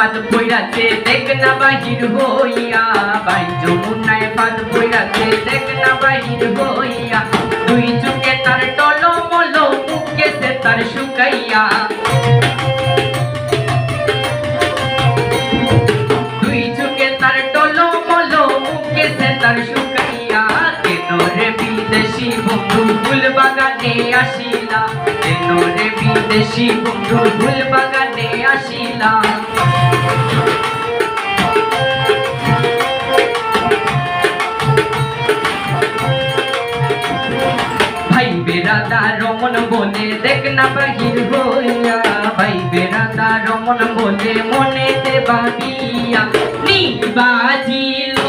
ফাঁদ পইরাছে দেখ না বাহির হইয়া, ভাই যমুনায় ফাঁদ পইরাছে দেখ না বাহির হইয়া। দুই চোখে তার টলমল মুখ গেছে তার শুকাইয়া, দুই চোখে তার টলমল মুখ গেছে তার শুকাইয়া। কেন রে বিদেশি বন্ধু ফুল বাগানে আসিলা, কেন রে বিদেশি বন্ধু ফুল বাগানে আসিলা। ভাই বেড়াদার রমন বলে দেখ না বাহির হইয়া, ভাই বেড়াদার রমন বলে মনেতে ভাবিয়া নিবাজিল